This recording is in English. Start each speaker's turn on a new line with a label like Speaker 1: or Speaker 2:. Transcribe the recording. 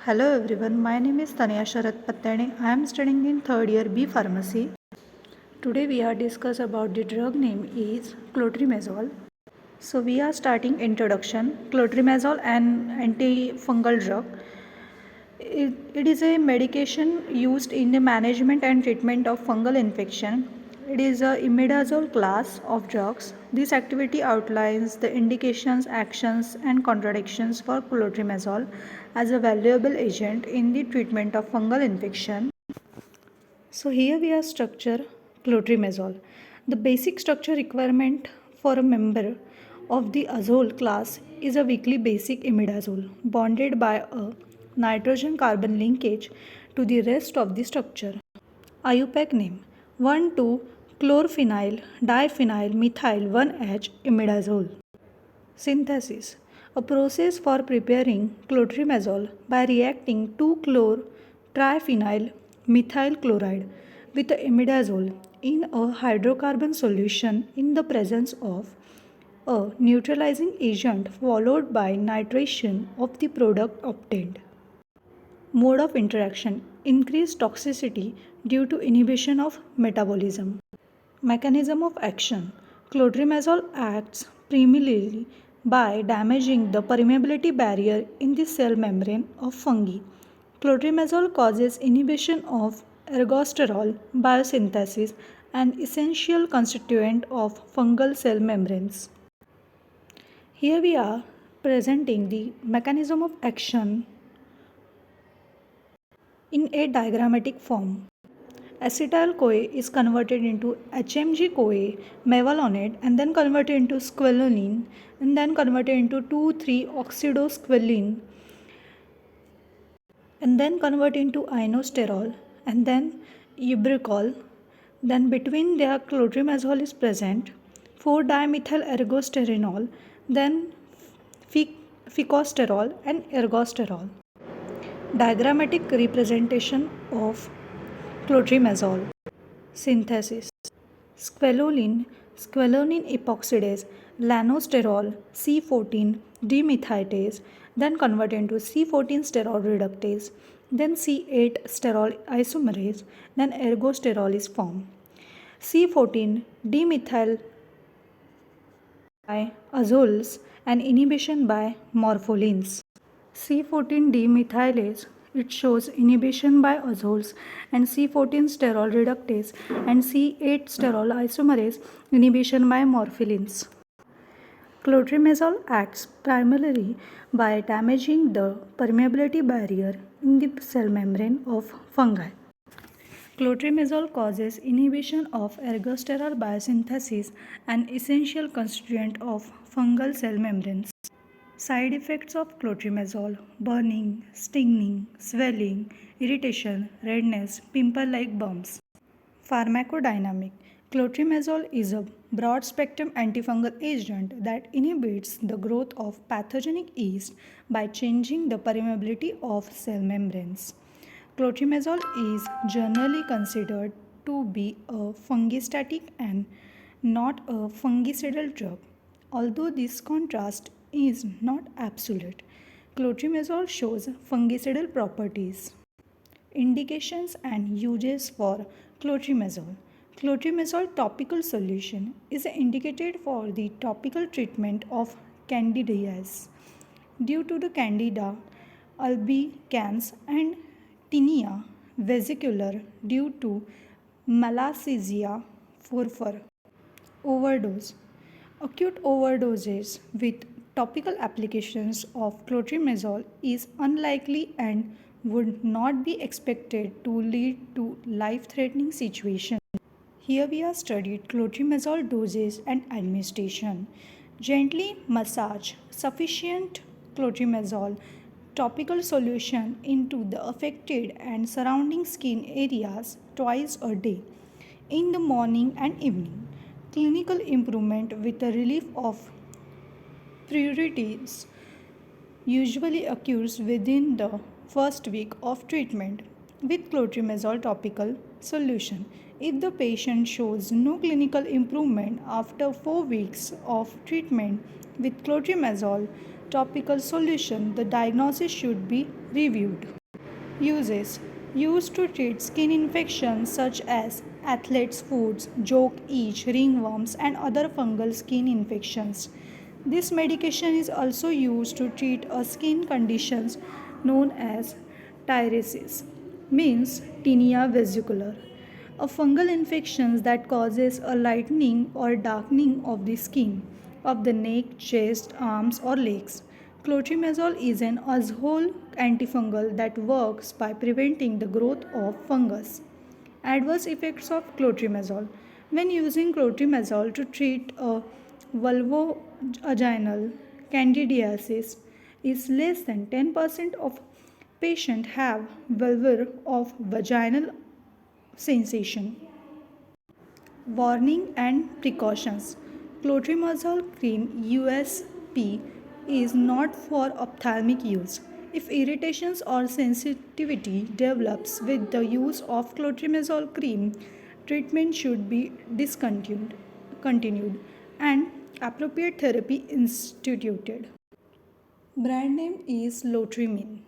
Speaker 1: Hello everyone, my name is Tanaya Patyane. I am studying in third year B Pharmacy. Today we are discuss about the drug name is Clotrimazole. So we are starting introduction. Clotrimazole, an antifungal drug. It is a medication used in the management and treatment of fungal infection. It is a imidazole class of drugs. This activity outlines the indications, actions, and contradictions for clotrimazole as a valuable agent in the treatment of fungal infection. So here we have structure clotrimazole. The basic structure requirement for a member of the azole class is a weakly basic imidazole bonded by a nitrogen carbon linkage to the rest of the structure. IUPAC name 1,2-chlorphenyl diphenyl methyl 1H imidazole. Synthesis, a process for preparing clotrimazole by reacting 2-chlor-triphenyl methyl chloride with imidazole in a hydrocarbon solution in the presence of a neutralizing agent followed by nitration of the product obtained. Mode of interaction, increased toxicity due to inhibition of metabolism. Mechanism of action, clotrimazole acts primarily by damaging the permeability barrier in the cell membrane of fungi. Clotrimazole causes inhibition of ergosterol biosynthesis, an essential constituent of fungal cell membranes. Here we are presenting the mechanism of action in a diagrammatic form. Acetyl-CoA is converted into HMG-CoA mevalonate and then converted into squalene and then converted into 2,3-oxidosqualene and then converted into inosterol and then ubricol. Then between their clotrimazole is present, 4-dimethyl ergosterenol, then ficosterol and ergosterol. Diagrammatic representation of clotrimazole. Synthesis. Squalene epoxidase, lanosterol, C14 dimethytase, then converted into C14 sterol reductase, then C8 sterol isomerase, then ergosterol is formed. C14 dimethyl by azoles and inhibition by morpholines. C14 demethylase, it shows inhibition by azoles and C14 sterol reductase and C8 sterol isomerase inhibition by morpholines. Clotrimazole acts primarily by damaging the permeability barrier in the cell membrane of fungi. Clotrimazole causes inhibition of ergosterol biosynthesis, an essential constituent of fungal cell membranes. Side effects of clotrimazole: burning, stinging, swelling, irritation, redness, pimple-like bumps. Pharmacodynamic. Clotrimazole is a broad-spectrum antifungal agent that inhibits the growth of pathogenic yeast by changing the permeability of cell membranes. Clotrimazole is generally considered to be a fungistatic and not a fungicidal drug. Although this contrast is not absolute, clotrimazole shows fungicidal properties. Indications and uses for clotrimazole. Clotrimazole topical solution is indicated for the topical treatment of candidiasis due to the candida albicans and tinea vesicular due to Malassezia furfur. Overdose. Acute overdoses with topical applications of clotrimazole is unlikely and would not be expected to lead to life-threatening situations. Here we have studied clotrimazole doses and administration. Gently massage sufficient clotrimazole topical solution into the affected and surrounding skin areas twice a day, in the morning and evening. Clinical improvement with the relief of pruritus usually occurs within the first week of treatment with clotrimazole topical solution. If the patient shows no clinical improvement after 4 weeks of treatment with clotrimazole, topical solution, the diagnosis should be reviewed. Uses: used to treat skin infections such as athlete's foods, jock itch, ringworms, and other fungal skin infections. This medication is also used to treat a skin conditions known as tyriasis, means tinea vesicular, a fungal infection that causes a lightening or darkening of the skin of the neck, chest, arms, or legs. Clotrimazole is an azole antifungal that works by preventing the growth of fungus. Adverse effects of clotrimazole: when using clotrimazole to treat a vulvovaginal candidiasis, is less than 10% of patients have vulvar of vaginal sensation. Warning and precautions: clotrimazole cream USP is not for ophthalmic use. If irritations or sensitivity develops with the use of clotrimazole cream, treatment should be continued and appropriate therapy instituted. Brand name is Lotrimin.